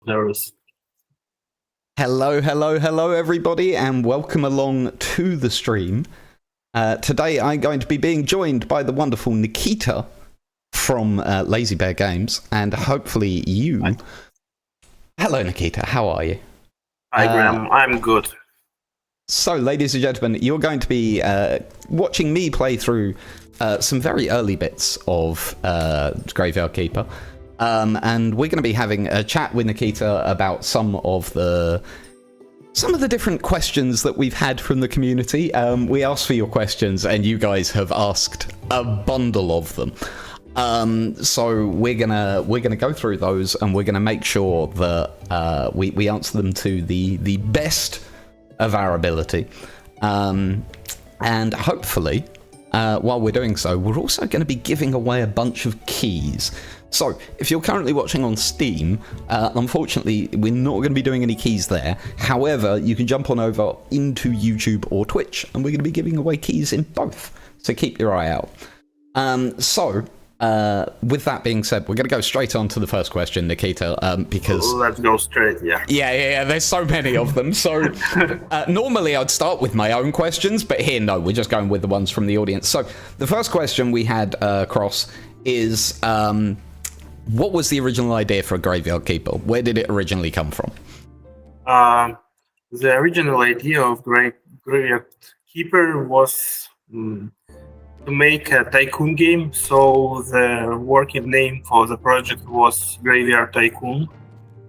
nervous. Hello, everybody, and welcome along to the stream. Today, I'm going to be being joined by the wonderful Nikita from Lazy Bear Games, and hopefully you. Hi. Hello, Nikita. How are you? Hi, Graham. I'm good. So, ladies and gentlemen, you're going to be watching me play through some very early bits of Graveyard Keeper. And we're going to be having a chat with Nikita about some of the different questions that we've had from the community. We asked for your questions, and you guys have asked a bundle of them. So we're gonna go through those, and we're gonna make sure that we answer them to the best of our ability. And hopefully, while we're doing so, we're also going to be giving away a bunch of keys. So, if you're currently watching on Steam, unfortunately, we're not going to be doing any keys there. However, you can jump on over into YouTube or Twitch, and we're going to be giving away keys in both. So keep your eye out. With that being said, we're going to go straight on to the first question, Nikita, because... Let's go straight, yeah. Yeah, there's so many of them. So, normally I'd start with my own questions, but here, no, we're just going with the ones from the audience. So, the first question we had across is... what was the original idea for a Graveyard Keeper? Where did it originally come from? The original idea of Graveyard Keeper was to make a tycoon game. So the working name for the project was Graveyard Tycoon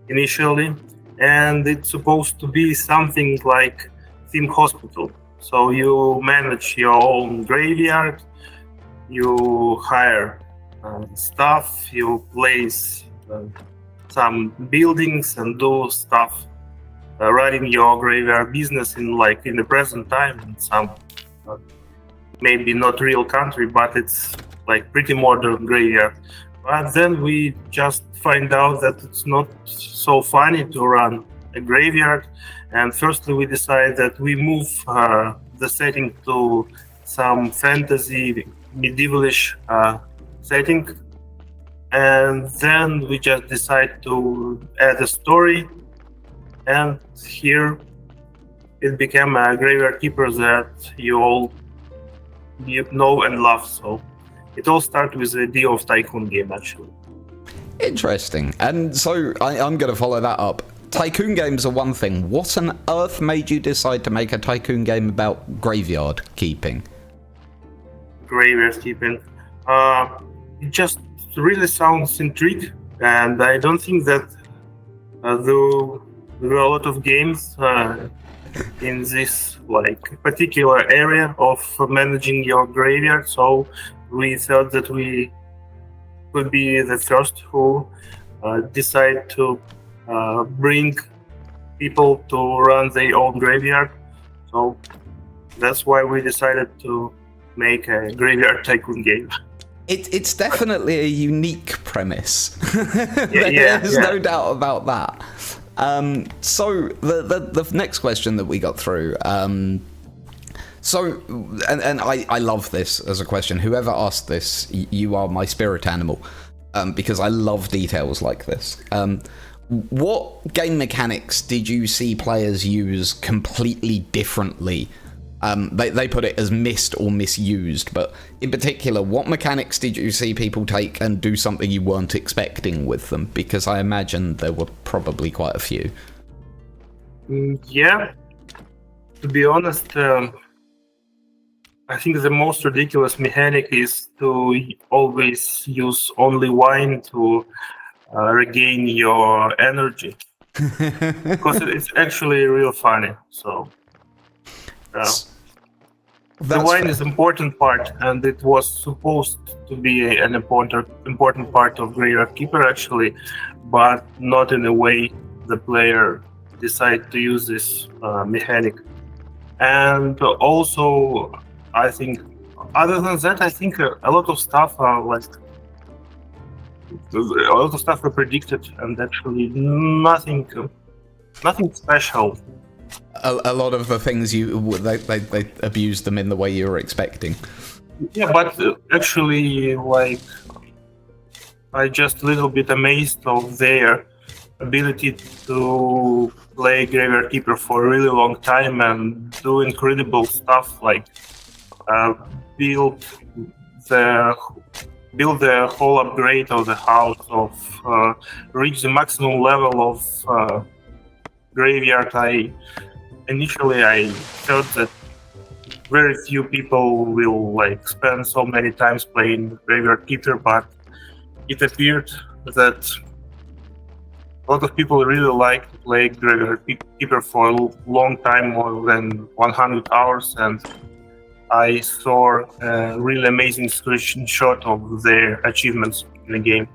initially. And it's supposed to be something like Theme Hospital. So you manage your own graveyard, you hire stuff, you place some buildings and do stuff, running your graveyard business in the present time in some maybe not real country, but it's like pretty modern graveyard. But then we just find out that it's not so funny to run a graveyard, and firstly we decide that we move the setting to some fantasy medievalish setting, and then we just decide to add a story, and here it became a Graveyard Keeper that you all know and love. So it all started with the idea of tycoon game, actually. Interesting. And so I'm going to follow that up. Tycoon games are one thing. What on earth made you decide to make a tycoon game about graveyard keeping? Graveyard keeping. It just really sounds intriguing, and I don't think that there are a lot of games in this particular area of managing your graveyard. So we thought that we could be the first who decide to bring people to run their own graveyard. So that's why we decided to make a Graveyard Tycoon game. It's definitely a unique premise. There's no doubt about that. So the next question that we got through. So I love this as a question. Whoever asked this, you are my spirit animal, because I love details like this. What game mechanics did you see players use completely differently? They put it as missed or misused, but in particular, what mechanics did you see people take and do something you weren't expecting with them? Because I imagine there were probably quite a few. Yeah, to be honest, I think the most ridiculous mechanic is to always use only wine to regain your energy, because it's actually real funny. So the wine is important part, and it was supposed to be an important part of Graveyard Keeper actually, but not in a way the player decide to use this mechanic. And also, I think, other than that, I think a lot of stuff are predicted, and actually nothing special. A lot of the things they abused them in the way you were expecting. Yeah, but actually, I just a little bit amazed of their ability to play Graveyard Keeper for a really long time and do incredible stuff like uh, build the build the whole upgrade of the house, of reach the maximum level of Graveyard. Initially I thought that very few people will like spend so many times playing Graveyard Keeper, but it appeared that a lot of people really like to play Graveyard Keeper for a long time, more than 100 hours, and I saw a really amazing screenshot of their achievements in the game.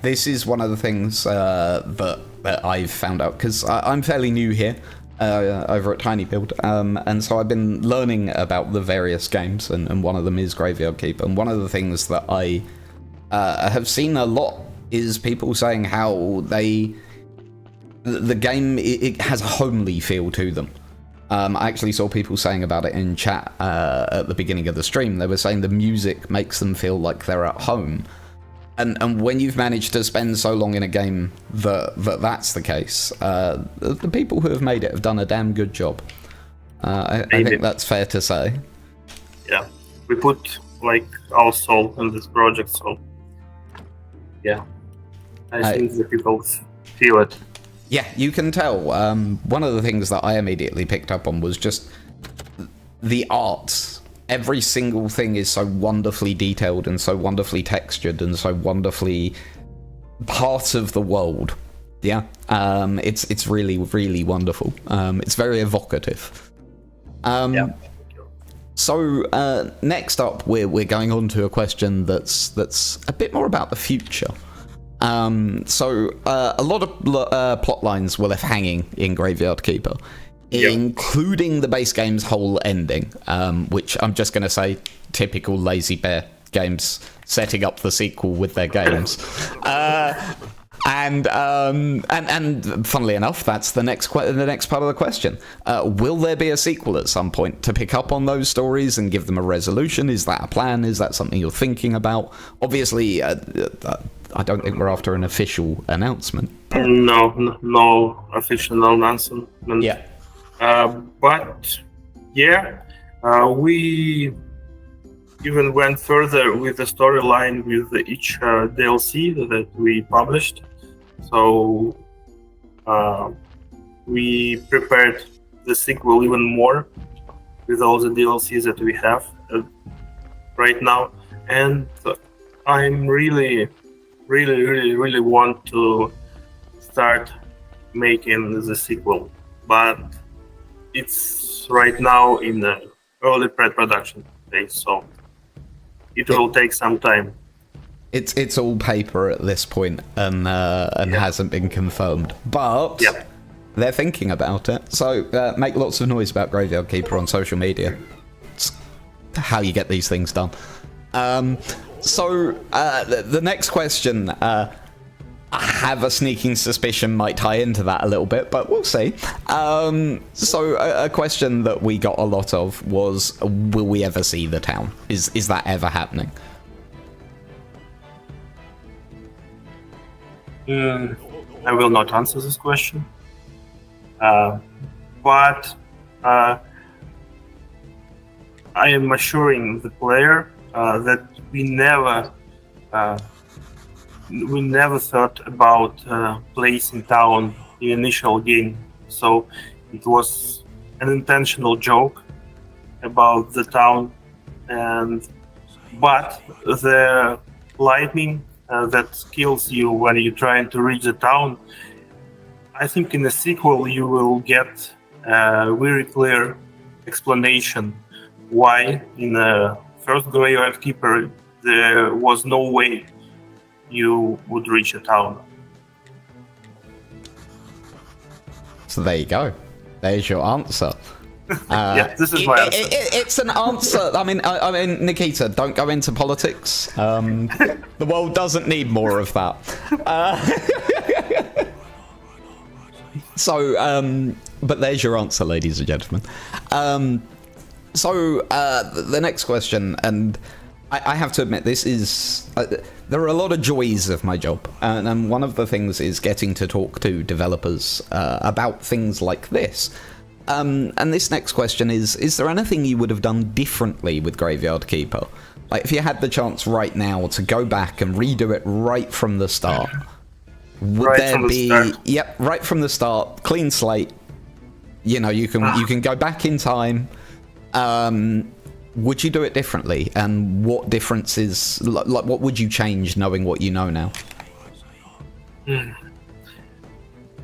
This is one of the things that I've found out, because I'm fairly new here over at Tiny Build, and so I've been learning about the various games, and one of them is Graveyard Keeper, and one of the things that I have seen a lot is people saying how the game, it has a homely feel to them. I actually saw people saying about it in chat at the beginning of the stream. They were saying the music makes them feel like they're at home. And when you've managed to spend so long in a game that's the case, the people who have made it have done a damn good job. I think that's fair to say. Yeah, we put like our soul in this project, so yeah, I think the people feel it. Yeah, you can tell. One of the things that I immediately picked up on was just the art. Every single thing is so wonderfully detailed and so wonderfully textured and so wonderfully part of the world. Yeah, it's really, really wonderful. It's very evocative. Yeah. So next up, we're going on to a question that's a bit more about the future. So a lot of plot lines were left hanging in Graveyard Keeper, including the base game's whole ending, which I'm just going to say, typical Lazy Bear games setting up the sequel with their games. And funnily enough, that's the next part of the question. Will there be a sequel at some point to pick up on those stories and give them a resolution? Is that a plan? Is that something you're thinking about? Obviously, I don't think we're after an official announcement. No official announcement. Yeah. But yeah, we even went further with the storyline with each DLC that we published. So we prepared the sequel even more with all the DLCs that we have right now, and I'm really want to start making the sequel, but it's right now in the early pre-production phase, so it will take some time. It's all paper at this point and hasn't been confirmed, but they're thinking about it. So make lots of noise about Graveyard Keeper on social media. It's how you get these things done. So the next question, I have a sneaking suspicion might tie into that a little bit, but we'll see. So a question that we got a lot of was, will we ever see the town? Is that ever happening? I will not answer this question, but I am assuring the player that we never thought about placing town in initial game. So it was an intentional joke about the town, but the lightning that kills you when you're trying to reach the town, I think in the sequel you will get a very clear explanation why in the first Graveyard Keeper there was no way you would reach a town. So there you go. There's your answer. Yeah, this is my answer. It's an answer. I mean, Nikita, don't go into politics. The world doesn't need more of that. But there's your answer, ladies and gentlemen. So the next question, and I have to admit, this is... there are a lot of joys of my job, and one of the things is getting to talk to developers about things like this. And this next question is there anything you would have done differently with Graveyard Keeper? Like, if you had the chance right now to go back and redo it right from the start, would Right there from the be... start. Yep, right from the start, clean slate. You know, you can go back in time. Would you do it differently? And what differences, like what would you change knowing what you know now?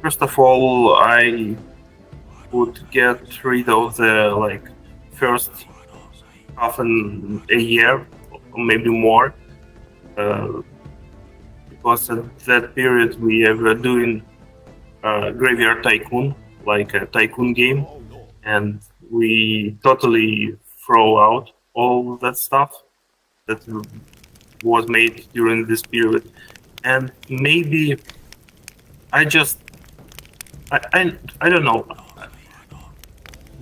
First of all, I would get rid of the first half a year, or maybe more, because at that period we were doing Graveyard Tycoon, like a tycoon game, and we totally throw out all that stuff that was made during this period. And maybe I don't know,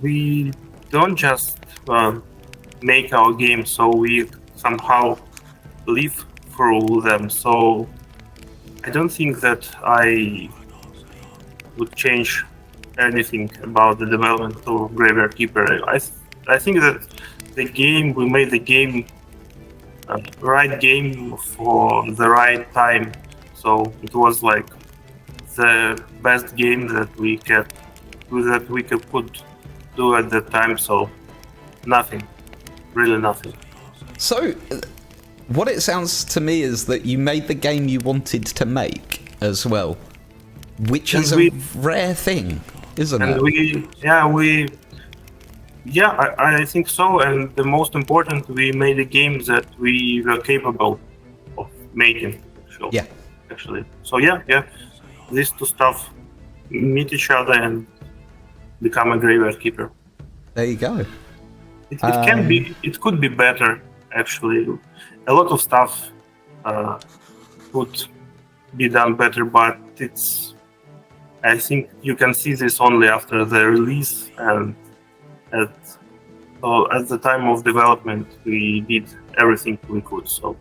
we don't just make our games, so we somehow live through them. So I don't think that I would change anything about the development of Graveyard Keeper. I think that we made the game, right game for the right time. So it was like the best game that we could do at that time. So nothing, really nothing. So, what it sounds to me is that you made the game you wanted to make as well, which is a rare thing, isn't it? I think so. And the most important, we made a game that we were capable of making. Actually. So these two stuff meet each other and become a Graveyard Keeper. There you go. It could be better, actually. A lot of stuff could be done better, but I think you can see this only after the release, and at the time of development we did everything we could, so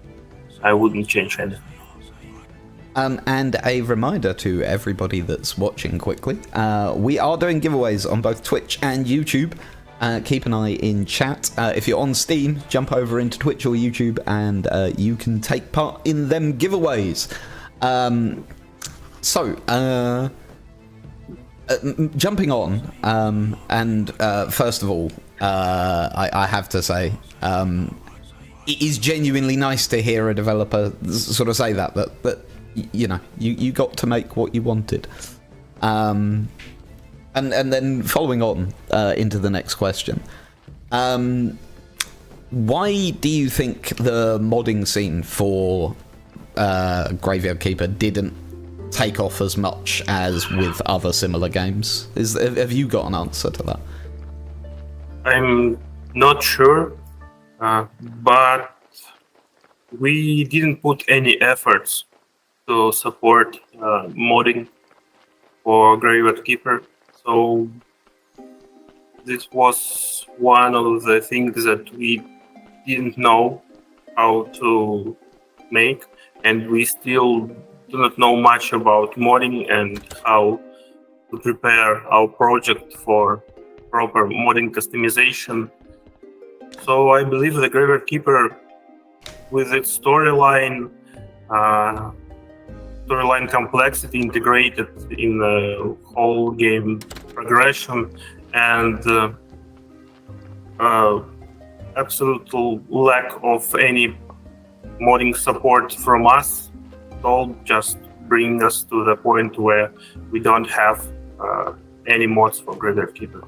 I wouldn't change anything. And a reminder to everybody that's watching quickly, we are doing giveaways on both Twitch and YouTube. Keep an eye in chat. If you're on Steam, jump over into Twitch or YouTube and you can take part in them giveaways. Jumping on, and first of all, I have to say, it is genuinely nice to hear a developer sort of say that you know, you got to make what you wanted. And then following on into the next question, why do you think the modding scene for Graveyard Keeper didn't take off as much as with other similar games? Have you got an answer to that? I'm not sure, but we didn't put any efforts to support modding for Graveyard Keeper. So this was one of the things that we didn't know how to make, and we still do not know much about modding and how to prepare our project for proper modding customization. So I believe the Graveyard Keeper, with its storyline complexity integrated in the whole game progression, and absolute lack of any modding support from us, all just bring us to the point where we don't have any mods for Graveyard Keeper.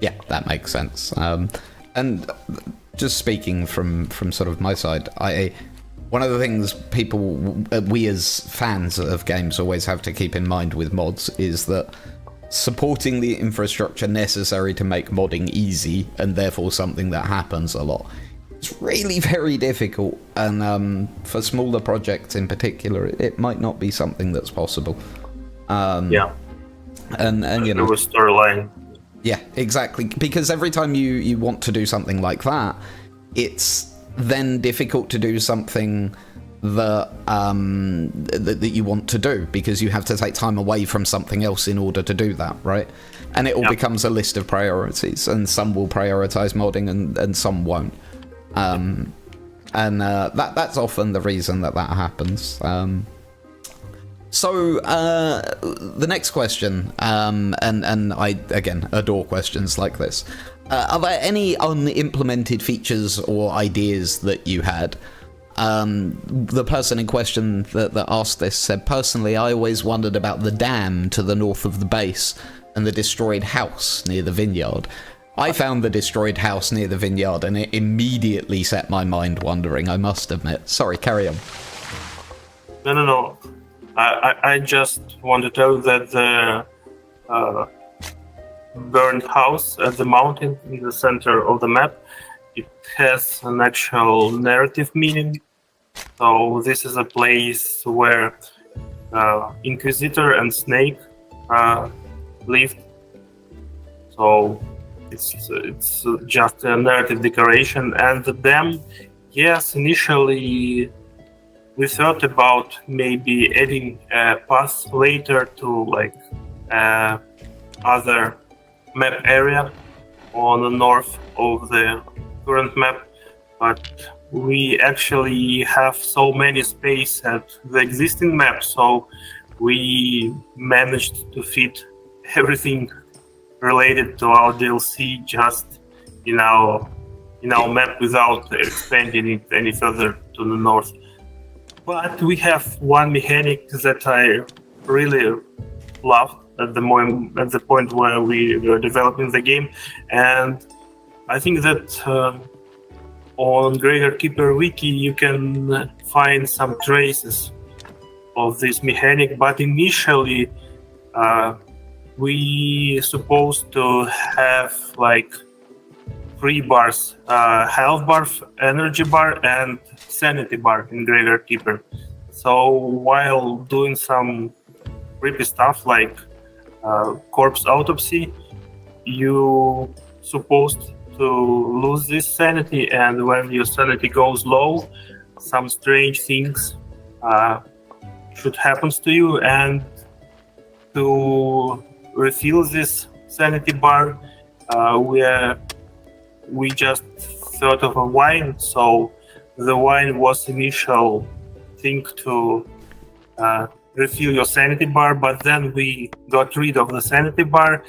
Yeah, that makes sense. And just speaking from sort of my side, one of the things we as fans of games always have to keep in mind with mods is that supporting the infrastructure necessary to make modding easy, and therefore something that happens a lot, it's really very difficult. And for smaller projects in particular, it might not be something that's possible. And you know, there was storyline. Yeah, exactly. Because every time you want to do something like that, it's then difficult to do something that that you want to do, because you have to take time away from something else in order to do that, right? And it all becomes a list of priorities, and some will prioritize modding and some won't. That's often the reason that happens. So the next question, and I again adore questions like this. Are there any unimplemented features or ideas that you had? The person in question that asked this said, personally, I always wondered about the dam to the north of the base and the destroyed house near the vineyard. I found the destroyed house near the vineyard and it immediately set my mind wandering, I must admit. Sorry, carry on. No. I just want to tell that the burned house at the mountain in the center of the map, it has an actual narrative meaning. So this is a place where Inquisitor and Snake lived. So it's just a narrative decoration. And the dam, yes, initially we thought about maybe adding a path later to like other map area on the north of the current map, but we actually have so many space at the existing map, so we managed to fit everything related to our DLC just in our map without expanding it any further to the north. But we have one mechanic that I really loved at the point where we were developing the game, and I think that on Graveyard Keeper Wiki you can find some traces of this mechanic, but initially we supposed to have like 3 bars, health bar, energy bar, and sanity bar in Graveyard Keeper. So while doing some creepy stuff like corpse autopsy, you supposed to lose this sanity, and when your sanity goes low, some strange things should happen to you, and to refill this sanity bar, we just thought of a wine. So the wine was initial thing to refill your sanity bar, but then we got rid of the sanity bar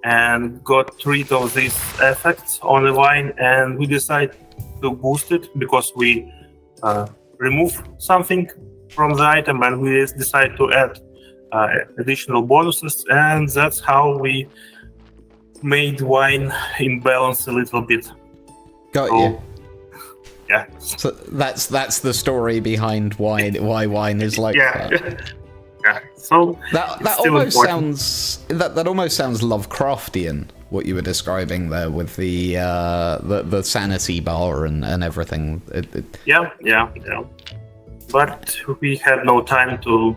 and got rid of these effects on the wine, and we decided to boost it because we remove something from the item and we decided to add additional bonuses, and that's how we made wine imbalance a little bit. Got you. Yeah. So that's the story behind why wine is like that. Yeah. So that almost sounds that almost sounds Lovecraftian, what you were describing there with the sanity bar and everything. Yeah. But we had no time to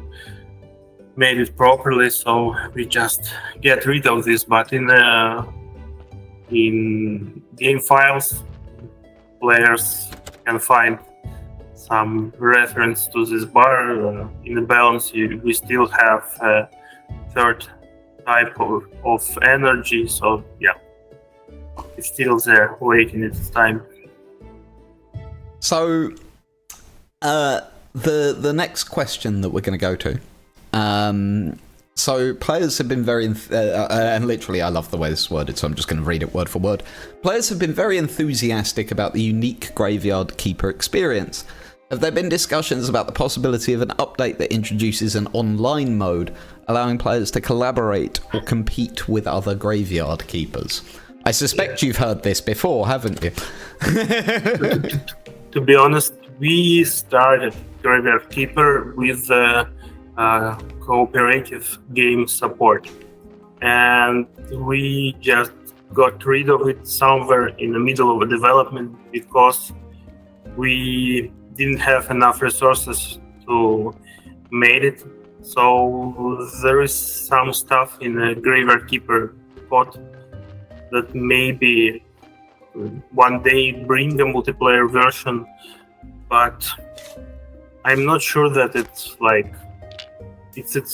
make it properly, so we just get rid of this. But in game files, players can find some reference to this bar. In the balance, we still have a third type of energy, so yeah, it's still there waiting its time. So the next question that we're going to go to, so players have been very and literally I love the way this is worded, so I'm just going to read it word for word. Players have been very enthusiastic about the unique Graveyard Keeper experience. Have there been discussions about the possibility of an update that introduces an online mode, allowing players to collaborate or compete with other Graveyard Keepers? I suspect you've heard this before, haven't you? To be honest, we started Graveyard Keeper with cooperative game support, and we just got rid of it somewhere in the middle of the development because we didn't have enough resources to make it. So there is some stuff in the Graveyard Keeper code that maybe one day bring a multiplayer version, but I'm not sure that it's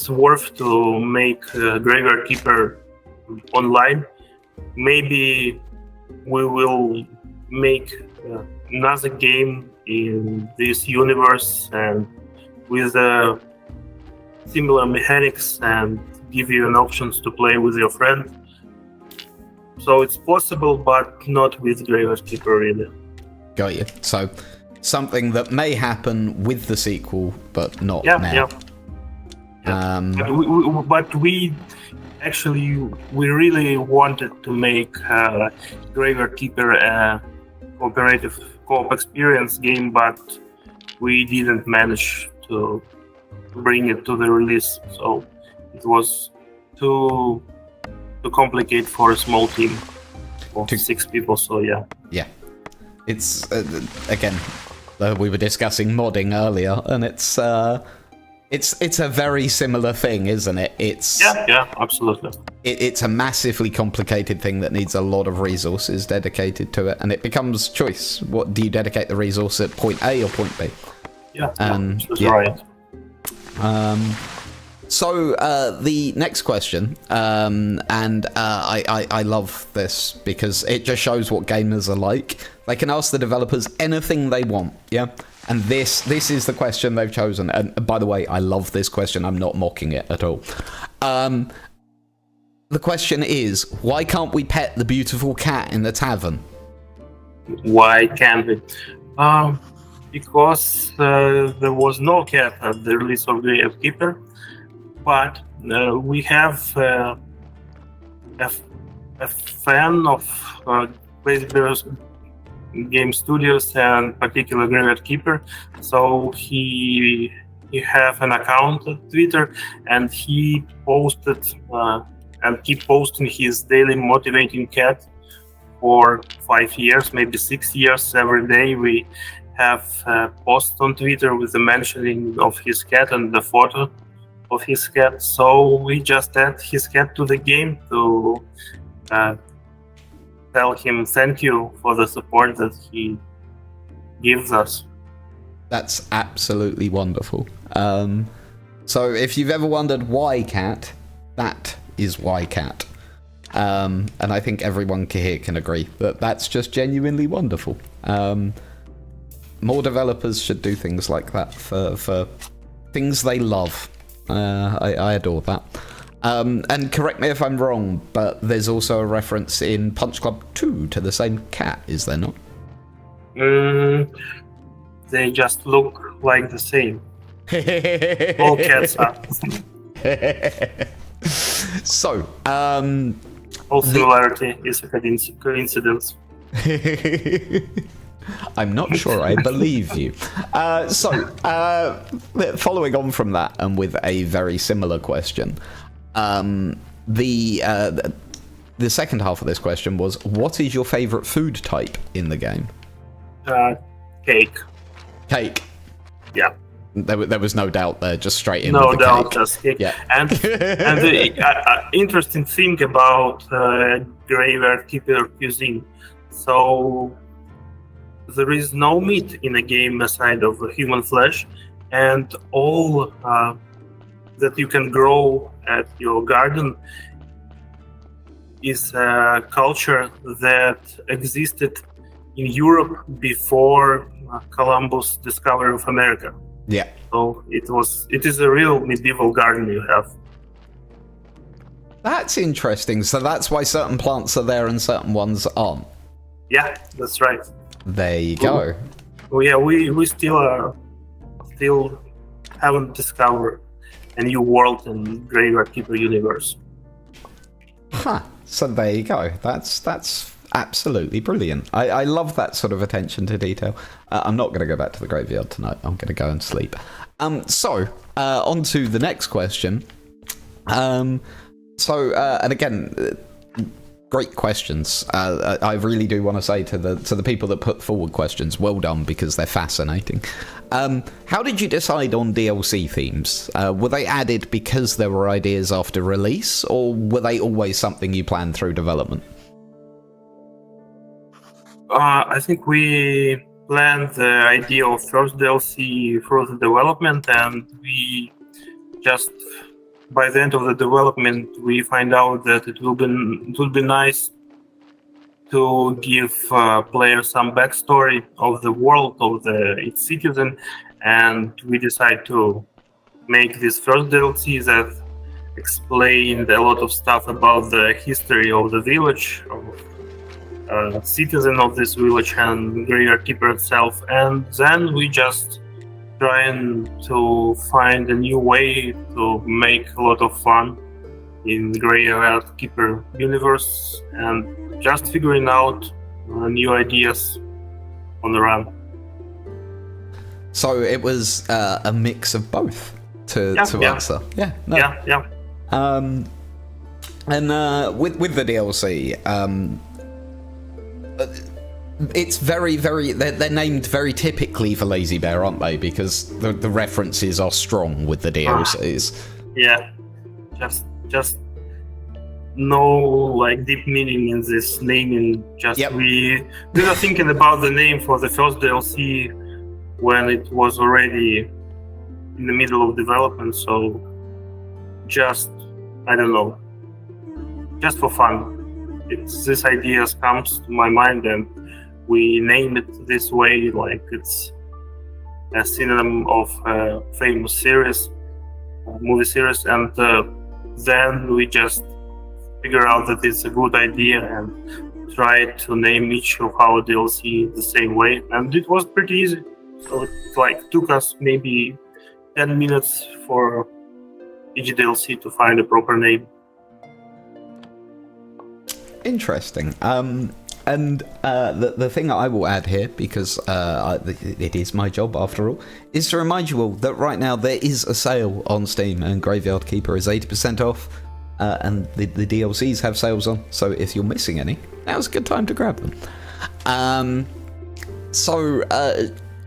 worth to make Graveyard Keeper online. Maybe we will make another game in this universe and with similar mechanics and give you an options to play with your friend. So it's possible, but not with Graveyard Keeper really. Got you. So something that may happen with the sequel, but not Yeah, now. yeah. But we really wanted to make Graveyard Keeper a cooperative co-op experience game, but we didn't manage to bring it to the release. So it was too complicated for a small team of 6 people. So yeah. Yeah. It's again, we were discussing modding earlier, and it's a very similar thing, isn't it? Yeah, absolutely. It's a massively complicated thing that needs a lot of resources dedicated to it, and it becomes choice. What do you dedicate the resource at point A or point B? Yeah, that's yeah. right. So the next question, and I love this because it just shows what gamers are like. They can ask the developers anything they want, yeah? And this is the question they've chosen. And by the way, I love this question. I'm not mocking it at all. The question is, why can't we pet the beautiful cat in the tavern? Why can't we? Because there was no cat at the release of Graveyard Keeper, but we have a fan of Crazy Bears Game Studios and particular Graveyard Keeper, so he have an account on Twitter, and he posted and keep posting his daily motivating cat for 5 years, maybe 6 years. Every day we have a post on Twitter with the mentioning of his cat and the photo of his cat. So we just add his cat to the game to tell him thank you for the support that he gives us. That's absolutely wonderful. So if you've ever wondered why cat, that is why cat. And I think everyone here can agree that that's just genuinely wonderful. More developers should do things like that for things they love. I adore that. And correct me if I'm wrong, but there's also a reference in Punch Club 2 to the same cat, is there not? They just look like the same. All cats are. So, all similarity is a coincidence. I'm not sure I believe you. Following on from that, and with a very similar question, the second half of this question was, what is your favourite food type in the game? Cake. Cake. Yeah. There was no doubt there, just straight in. No with the doubt, cake. just cake. Yeah. And the interesting thing about Graveyard Keeper cuisine, so there is no meat in the game aside of human flesh, and all that you can grow at your garden is a culture that existed in Europe before Columbus' discovery of America. Yeah. So it is a real medieval garden you have. That's interesting. So that's why certain plants are there and certain ones aren't. Yeah, that's right. There you go. Well, yeah, we still haven't discovered a new world in Graveyard Keeper universe. Huh. So there you go. That's absolutely brilliant. I love that sort of attention to detail. I'm not going to go back to the graveyard tonight. I'm going to go and sleep. So on to the next question. And again, great questions. I really do want to say to the people that put forward questions, well done, because they're fascinating. How did you decide on DLC themes? Were they added because there were ideas after release, or were they always something you planned through development? I think we planned the idea of first DLC through the development, and we just by the end of the development we find out that it would be nice to give players some backstory of the world of its citizen, and we decide to make this first DLC that explained a lot of stuff about the history of the village, of citizen of this village and Graveyard Keeper itself, and then we just trying to find a new way to make a lot of fun in Graveyard Keeper universe and just figuring out new ideas on the run. So it was a mix of both to answer. Yeah. No. Yeah. And with the DLC, it's very, very. They're named very typically for Lazy Bear, aren't they? Because the references are strong with the DLCs. Yeah, just no like deep meaning in this naming. Just we were thinking about the name for the first DLC when it was already in the middle of development. So just I don't know, just for fun. This idea comes to my mind and we name it this way, like it's a synonym of a famous series, movie series, and then we just figure out that it's a good idea and try to name each of our DLC the same way, and it was pretty easy. So it took us maybe 10 minutes for each DLC to find a proper name. Interesting. And the thing I will add here, because it is my job after all, is to remind you all that right now there is a sale on Steam and Graveyard Keeper is 80% off, and the DLCs have sales on, so if you're missing any, now's a good time to grab them. So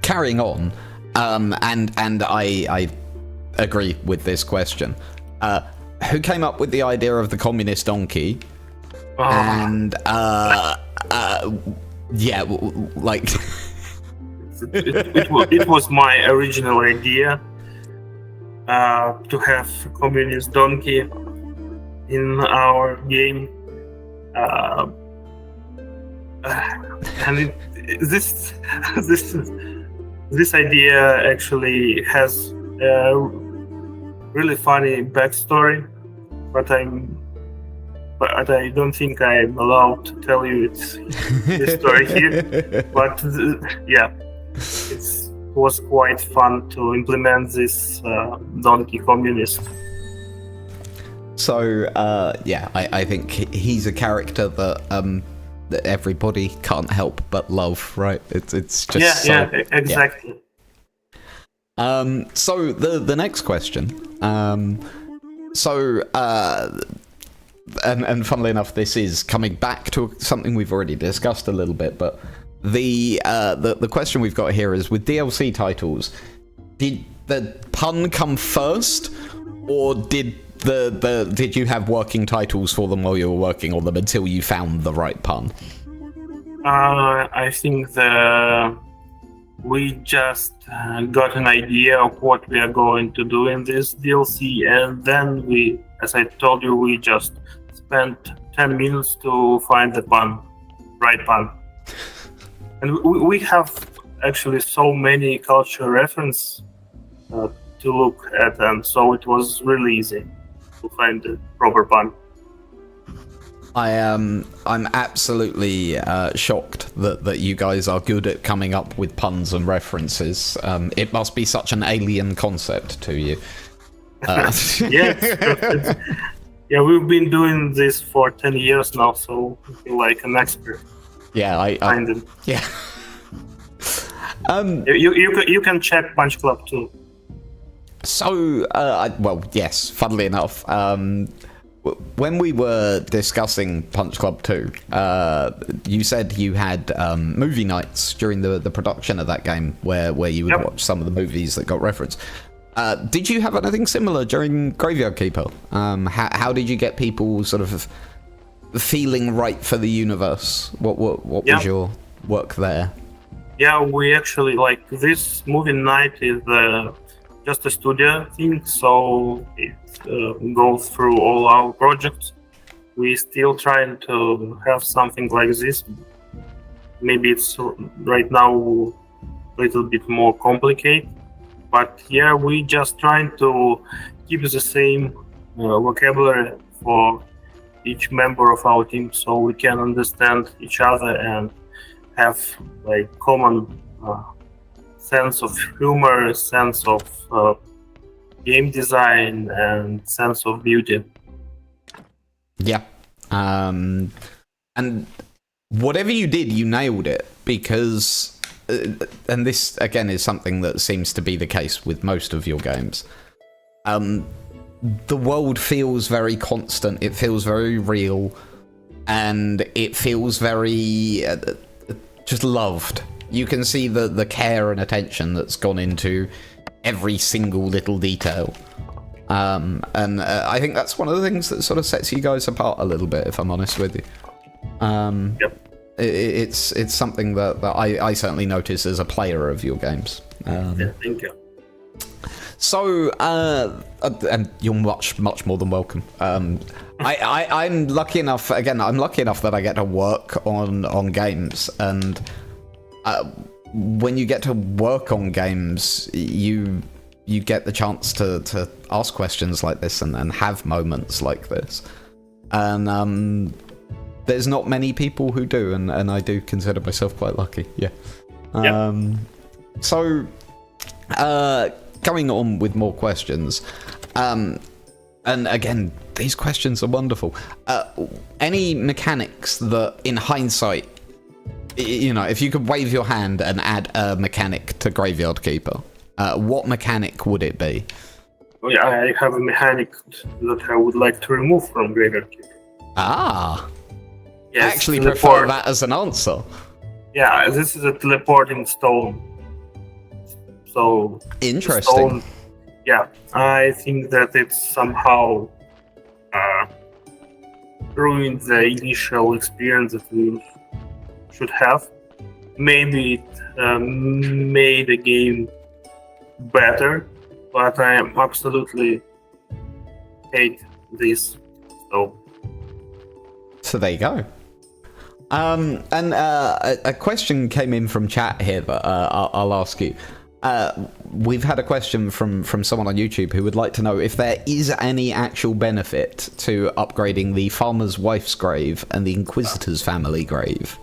carrying on, and I agree with this question. Who came up with the idea of the communist donkey? And yeah, like it was my original idea to have a communist donkey in our game, and this idea actually has a really funny backstory, but I don't think I'm allowed to tell you this story here. But yeah, it was quite fun to implement this donkey communist. So yeah, I think he's a character that everybody can't help but love, right? It's just exactly. Yeah. So the next question. And funnily enough, this is coming back to something we've already discussed a little bit, but the question we've got here is, with DLC titles, did the pun come first, or did you have working titles for them while you were working on them until you found the right pun? I think we just got an idea of what we are going to do in this DLC, and then we, as I told you, we just spent 10 minutes to find the right pun. And we have actually so many cultural references to look at, and so it was really easy to find the proper pun. I'm absolutely shocked that you guys are good at coming up with puns and references. It must be such an alien concept to you. Yes. Yeah, we've been doing this for 10 years now, so I feel like an expert. Yeah, I yeah. You can check Punch Club too. So, well, yes. Funnily enough, when we were discussing Punch Club 2, you said you had movie nights during the production of that game, where you would watch some of the movies that got referenced. Did you have anything similar during Graveyard Keeper? How did you get people sort of feeling right for the universe? What was your work there? Yeah, we actually like this movie night is just a studio thing, so it goes through all our projects. We still trying to have something like this. Maybe it's right now a little bit more complicated, but yeah, we just trying to keep the same vocabulary for each member of our team, so we can understand each other and have like common sense of humor, sense of game design, and sense of beauty. Yeah. And whatever you did, you nailed it, because and this again is something that seems to be the case with most of your games. The world feels very constant, it feels very real, and it feels very just loved. You can see the care and attention that's gone into every single little detail. And I think that's one of the things that sort of sets you guys apart a little bit, if I'm honest with you. Yep. It's something that I certainly notice as a player of your games. Yeah, thank you. So, and you're much more than welcome. I'm lucky enough. Again, I'm lucky enough that I get to work on games, and when you get to work on games, you get the chance to ask questions like this and have moments like this. And there's not many people who do, and I do consider myself quite lucky. Yeah. So, going on with more questions, and again, these questions are wonderful. Any mechanics that, in hindsight, you know, if you could wave your hand and add a mechanic to Graveyard Keeper, what mechanic would it be? Oh, yeah, I have a mechanic that I would like to remove from Graveyard Keeper. Ah. Yes, I actually teleport. prefer that as an answer. Yeah, this is a teleporting stone. So Interesting. Stone, yeah, I think that it's somehow ruined the initial experience that we should have. Maybe it made the game better, but I am absolutely hate this. So there you go. And a question came in from chat here that I'll ask you. We've had a question from someone on YouTube who would like to know if there is any actual benefit to upgrading the Farmer's Wife's grave and the Inquisitor's family grave.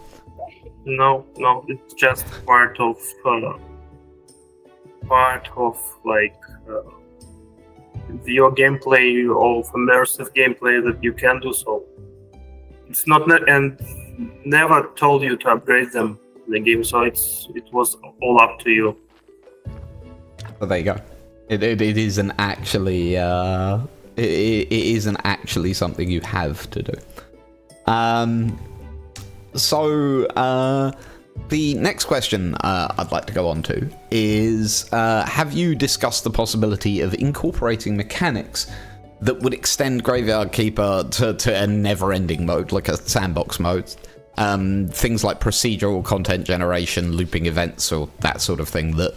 No, it's just part of like your gameplay, of immersive gameplay that you can do. So it's not and never told you to upgrade them in the game. So it was all up to you. So there you go. It isn't actually it isn't actually something you have to do. So the next question I'd like to go on to is, have you discussed the possibility of incorporating mechanics that would extend Graveyard Keeper to a never-ending mode, like a sandbox mode? Things like procedural content generation, looping events, or that sort of thing that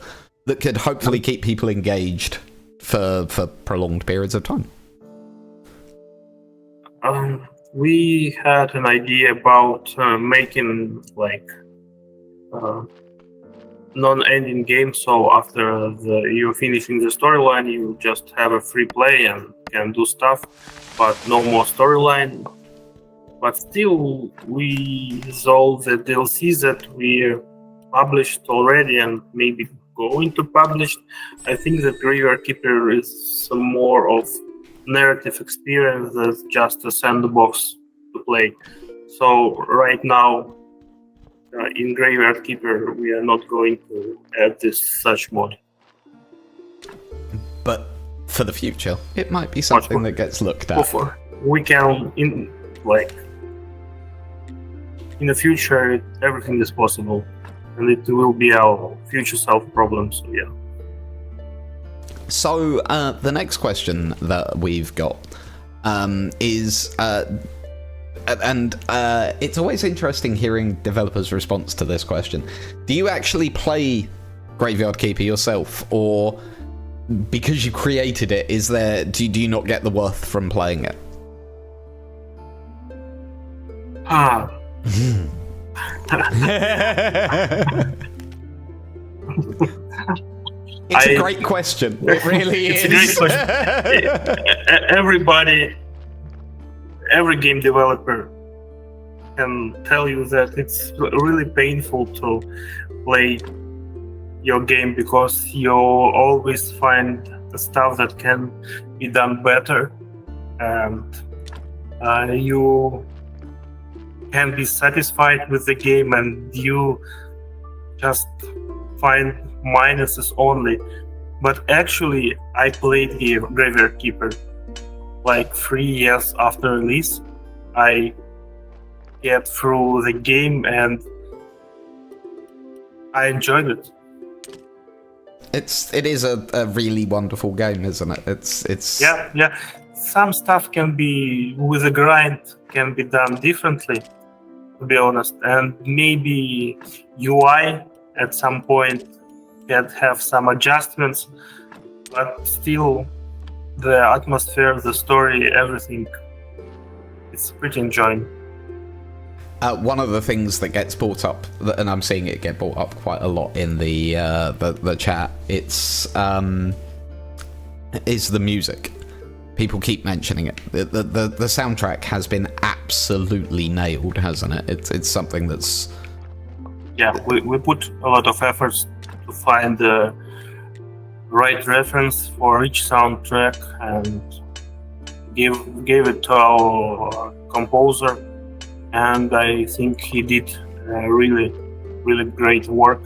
could hopefully keep people engaged for prolonged periods of time. We had an idea about making like non-ending game. So after you're finishing the storyline, you just have a free play and can do stuff, but no more storyline. But still, we solve the DLCs that we published already and maybe going to publish. I think that Graveyard Keeper is some more of narrative experience than just a sandbox to play. So right now, in Graveyard Keeper, we are not going to add this such mod. But for the future, it might be something that gets looked at. We can, in the future, everything is possible, and it will be our future self problem. So yeah. So the next question that we've got is and it's always interesting hearing developers' response to this question. Do you actually play Graveyard Keeper yourself, or because you created it, do you not get the worth from playing it? It's a great question. It really is. It's a great question. Every game developer can tell you that it's really painful to play your game because you always find the stuff that can be done better, and you can be satisfied with the game, and you just find minuses only. But actually, I played Graveyard Keeper like 3 years after release. I get through the game and I enjoyed it. It is a really wonderful game, isn't it? It's yeah. Some stuff can be with a grind can be done differently, to be honest, and maybe UI at some point can have some adjustments, but still the atmosphere, the story, everything, it's pretty enjoying. One of the things that gets brought up, and I'm seeing it get brought up quite a lot in the chat, is the music. People keep mentioning it. The soundtrack has been absolutely nailed, hasn't it? It's something that's... Yeah, we put a lot of efforts to find the right reference for each soundtrack and gave it to our composer, and I think he did really great work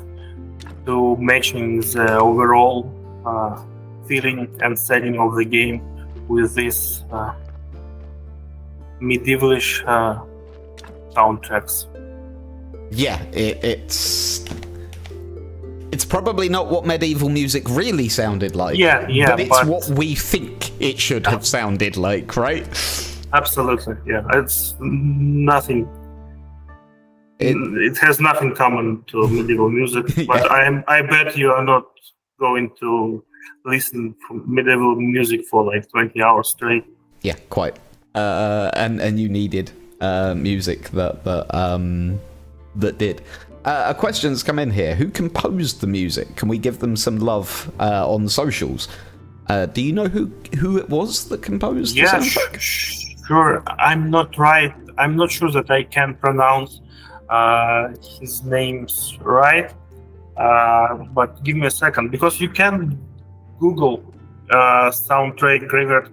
to matching the overall feeling and setting of the game with this medievalish soundtracks. Yeah, it's probably not what medieval music really sounded like. Yeah, but it's what we think it should have sounded like, right? Absolutely, yeah. It's nothing. It has nothing common to medieval music, but yeah. I bet you are not going to listen to medieval music for like 20 hours straight. Yeah, quite. And you needed music that did. A question's come in here. Who composed the music? Can we give them some love on socials? Do you know who it was that composed the soundtrack? Sure. I'm not sure that I can pronounce his names right. But give me a second, because you can Google soundtrack Graveyard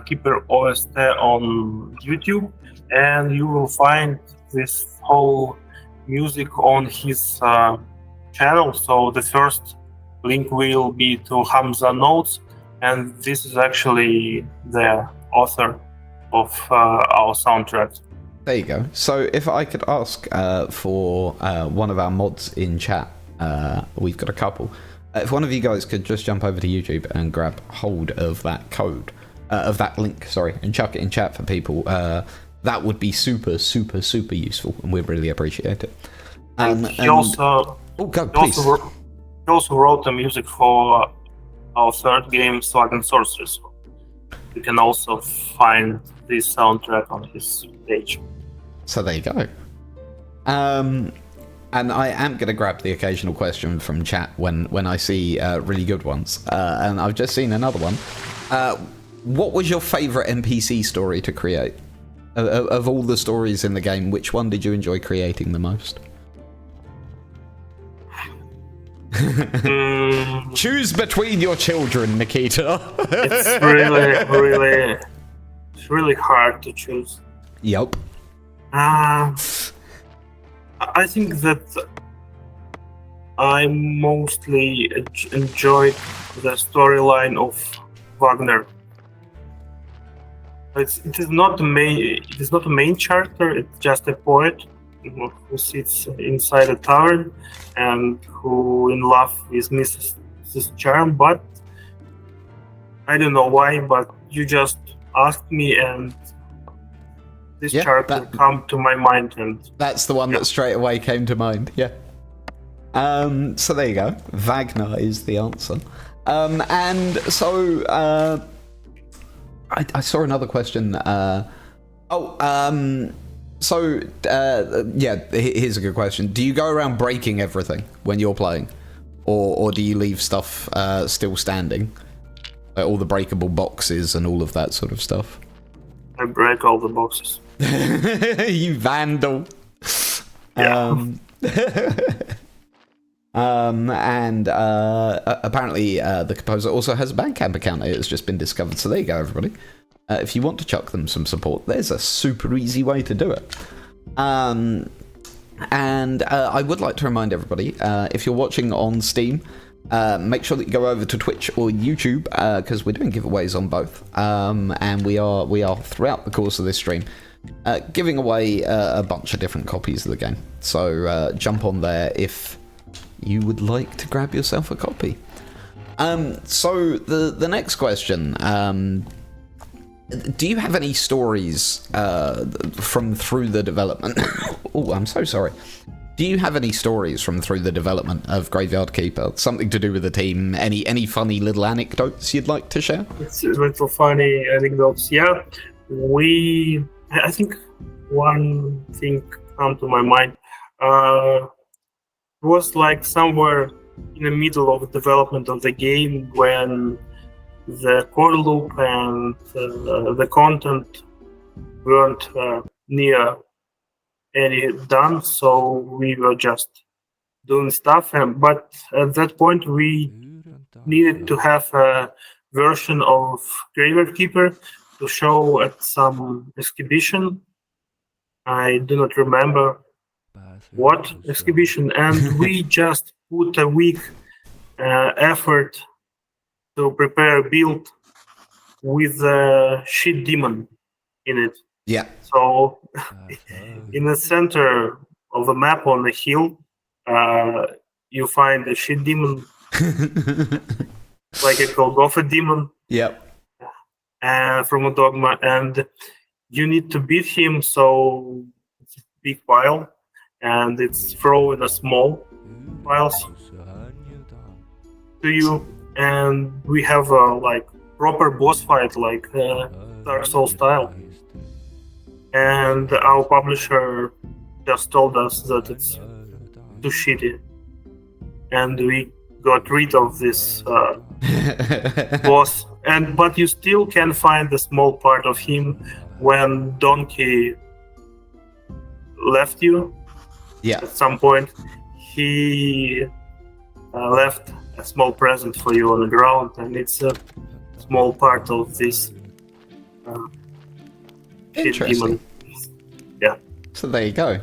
Keeper OST on YouTube, and you will find this whole music on his channel. So the first link will be to Hamza Notes, and this is actually the author of our soundtrack. There you go. So if I could ask for one of our mods in chat, we've got a couple. If one of you guys could just jump over to YouTube and grab hold of that code, of that link, and chuck it in chat for people, that would be super useful, and we'd really appreciate it. He also wrote the music for our third game, Swag and Sorceress. You can also find this soundtrack on his page. So there you go. And I am going to grab the occasional question from chat when I see really good ones. And I've just seen another one. What was your favourite NPC story to create? Of all the stories in the game, which one did you enjoy creating the most? Choose between your children, Nikita. It's really hard to choose. Yep. I think that I mostly enjoyed the storyline of Wagner. It is not the main character. It's just a poet who sits inside a tavern and who in love with Mrs. Charm. But I don't know why. But you just asked me, and this Yeah, chart come to my mind, and that's the one that straight away came to mind. Yeah. So there you go. Wagner is the answer. And so I saw another question. Here's a good question. Do you go around breaking everything when you're playing, or do you leave stuff still standing, like all the breakable boxes and all of that sort of stuff? I break all the boxes. You vandal. Yeah. Apparently the composer also has a Bandcamp account. It has just been discovered. So there you go, everybody. If you want to chuck them some support, there's a super easy way to do it. I would like to remind everybody, if you're watching on Steam, make sure that you go over to Twitch or YouTube, because we're doing giveaways on both. And we are throughout the course of this stream giving away a bunch of different copies of the game. So jump on there if you would like to grab yourself a copy. So the next question. Do you have any stories from through the development? Oh, I'm so sorry. Do you have any stories from through the development of Graveyard Keeper? Something to do with the team? Any funny little anecdotes you'd like to share? It's little funny anecdotes. Yeah, I think one thing come to my mind. It was like somewhere in the middle of the development of the game when the core loop and the content weren't near any done, so we were just doing stuff. But at that point, we needed to have a version of Graveyard Keeper to show at some exhibition. I do not remember what exhibition, and we just put a week effort to prepare a build with a shit demon in it. Yeah. So in the center of the map on the hill, you find a shit demon, like a Golgotha demon. Yep. From a dogma, and you need to beat him. So it's a big pile, and it's thrown in small piles to you. And we have a like proper boss fight, like Dark Souls style. And our publisher just told us that it's too shitty, and we got rid of this boss. But you still can find the small part of him when Donkey left you. Yeah. At some point, he left a small present for you on the ground, and it's a small part of this Interesting. demon. Yeah. So there you go.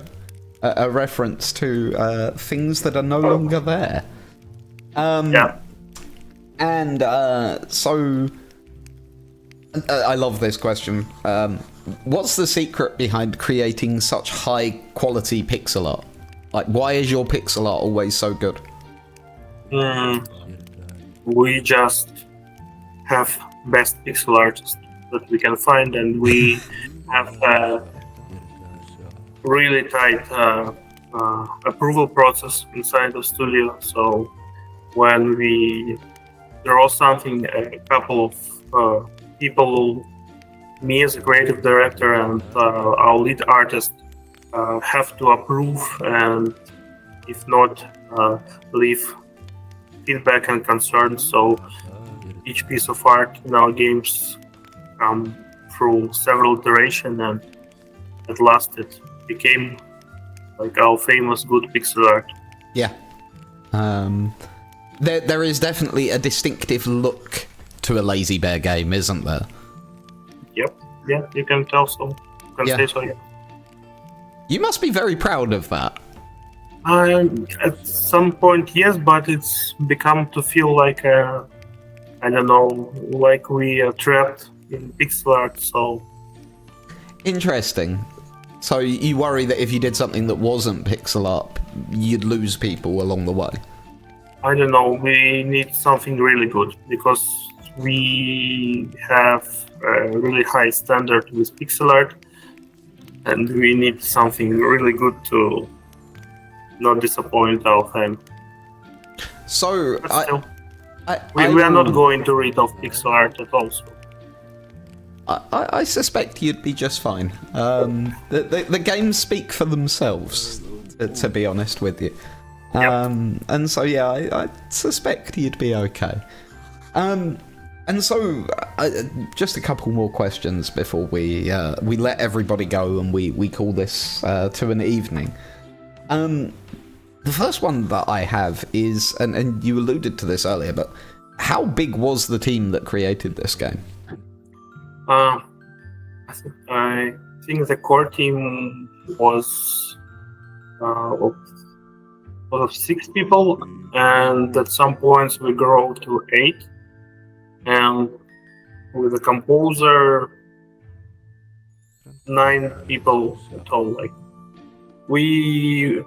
A reference to things that are no longer there. Yeah. And so I love this question. What's the secret behind creating such high quality pixel art? Like, why is your pixel art always so good? We just have best pixel artists that we can find, and we have a really tight approval process inside the studio. So when we draw something, a couple of people, me as a creative director and our lead artist, have to approve, and if not, leave feedback and concerns. So each piece of art in our games come through several iterations, and at last it became like our famous good pixel art. Yeah. There is definitely a distinctive look to a Lazy Bear game, isn't there? Yep. Yeah, you can tell so. You can say so, yeah. You must be very proud of that. At some point, yes, but it's become to feel like I don't know, like we are trapped in pixel art. So interesting. So you worry that if you did something that wasn't pixel art, you'd lose people along the way? I don't know. We need something really good because we have a really high standard with pixel art, and we need something really good to not disappoint our fan. So But still, I we are not will- going to rid of pixel art at all. So. I suspect you'd be just fine. The games speak for themselves, to be honest with you. And so, yeah, I suspect you'd be okay. And so, just a couple more questions before we let everybody go and we call this to an evening. The first one that I have is, and you alluded to this earlier, but how big was the team that created this game? I think the core team was of 6 people, and at some points we grow to 8. And with the composer, 9 people at all. Like we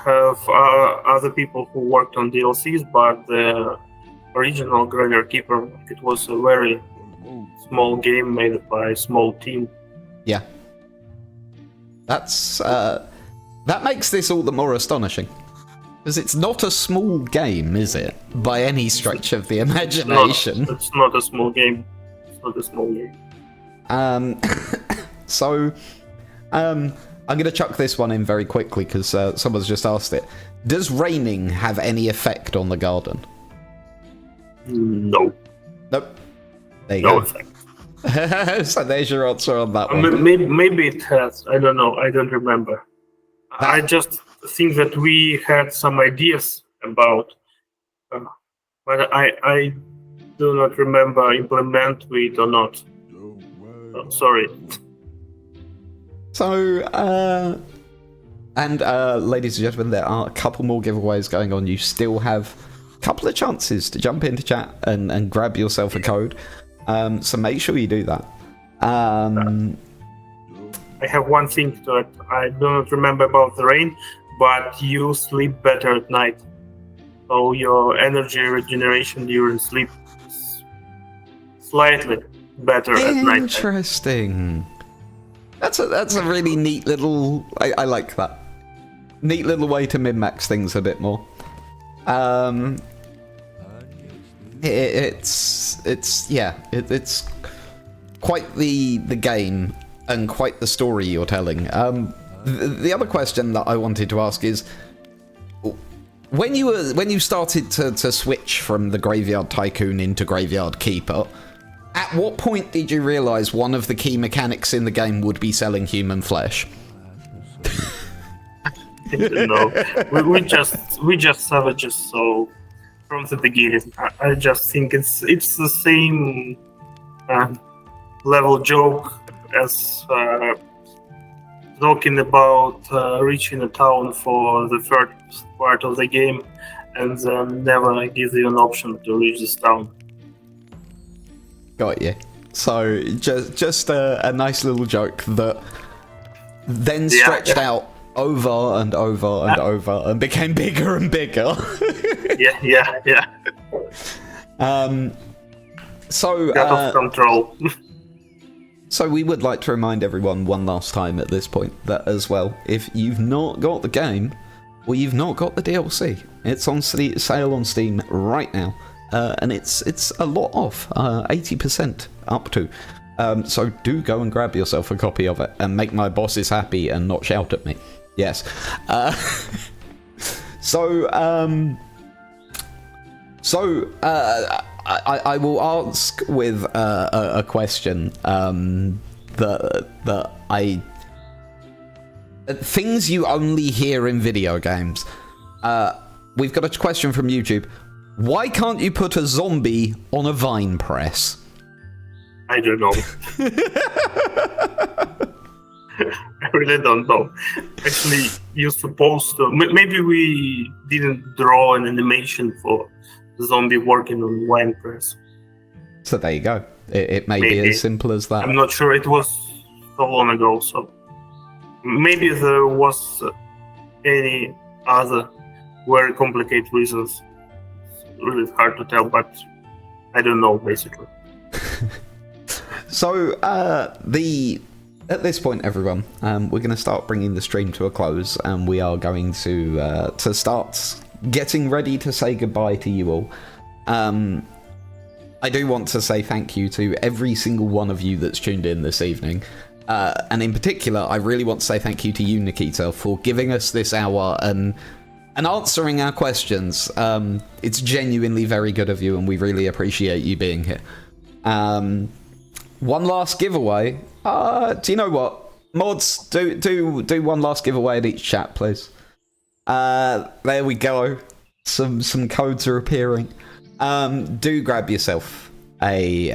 have other people who worked on DLCs, but the original Graveyard Keeper, it was a very small game made by a small team. Yeah. That's that makes this all the more astonishing. Because it's not a small game, is it? By any stretch of the imagination. It's not a small game. It's not a small game. So, I'm going to chuck this one in very quickly because someone's just asked it. Does raining have any effect on the garden? No. Nope. There you No go. effect. So there's your answer on that one. Maybe it has. I don't know. I don't remember. I just think that we had some ideas about, but I do not remember implement it or not. Oh, sorry. So, ladies and gentlemen, there are a couple more giveaways going on. You still have a couple of chances to jump into chat and grab yourself a code. So make sure you do that. I have one thing to it. I do not remember about the rain, but you sleep better at night. So your energy regeneration during sleep is slightly better at night. Interesting. That's a really neat little. I like that. Neat little way to min-max things a bit more. It's quite the game and quite the story you're telling. The other question that I wanted to ask is, when you started to switch from the Graveyard Tycoon into Graveyard Keeper, at what point did you realise one of the key mechanics in the game would be selling human flesh? No, we just savages. So from the beginning, I just think it's the same level joke as talking about reaching a town for the first part of the game, and then never give you an option to reach this town. Got you. So just a nice little joke that then stretched out over and over and over and became bigger and bigger. yeah. So Out of control. So we would like to remind everyone one last time at this point that as well, if you've not got the game or you've not got the DLC, it's on sale on Steam right now. And it's a lot off, 80% up to. So do go and grab yourself a copy of it and make my bosses happy and not shout at me. Yes. I will ask with a question that I... Things you only hear in video games. We've got a question from YouTube. Why can't you put a zombie on a vine press? I don't know. I really don't know. Actually, you're supposed to... Maybe we didn't draw an animation for the zombie working on wine press. So there you go. It may be as simple as that. I'm not sure. It was so long ago, so... Maybe there was any other very complicated reasons. It's really hard to tell, but I don't know, basically. So, at this point, everyone, we're going to start bringing the stream to a close, and we are going to start getting ready to say goodbye to you all. I do want to say thank you to every single one of you that's tuned in this evening. And in particular, I really want to say thank you to you, Nikita, for giving us this hour and answering our questions. It's genuinely very good of you, and we really appreciate you being here. One last giveaway. Do you know what? Mods, do one last giveaway at each chat, please. There we go. Some codes are appearing. Do grab yourself a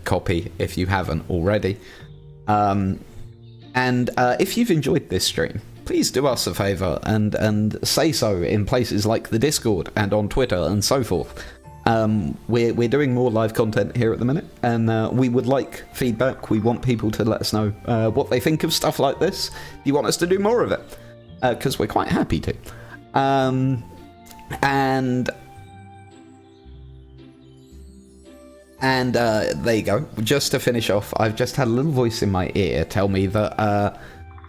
copy if you haven't already. And if you've enjoyed this stream, please do us a favour and say so in places like the Discord and on Twitter and so forth. We're doing more live content here at the minute, and we would like feedback. We want people to let us know what they think of stuff like this. If you want us to do more of it, because we're quite happy to. And there you go. Just to finish off, I've just had a little voice in my ear tell me that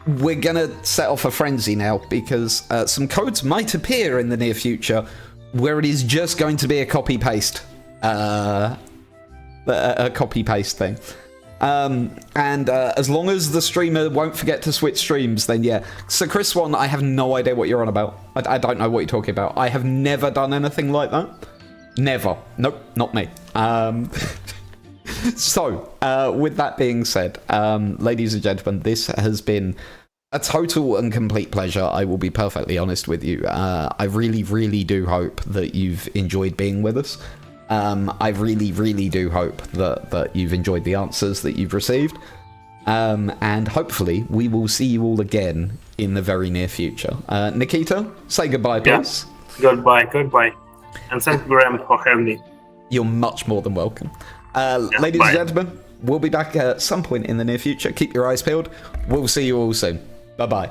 we're gonna set off a frenzy now, because some codes might appear in the near future where it is just going to be a copy-paste. A copy-paste thing. And as long as the streamer won't forget to switch streams, then yeah. So Chris Swan, I have no idea what you're on about. I don't know what you're talking about. I have never done anything like that. Never. Nope, not me. So, with that being said, ladies and gentlemen, this has been a total and complete pleasure. I will be perfectly honest with you. I really, really do hope that you've enjoyed being with us. I really, really do hope that you've enjoyed the answers that you've received. And hopefully we will see you all again in the very near future. Nikita, say goodbye, please. Yeah. Goodbye. And thank you, Graham, for having me. You're much more than welcome. Ladies and gentlemen, we'll be back at some point in the near future. Keep your eyes peeled. We'll see you all soon. Bye-bye.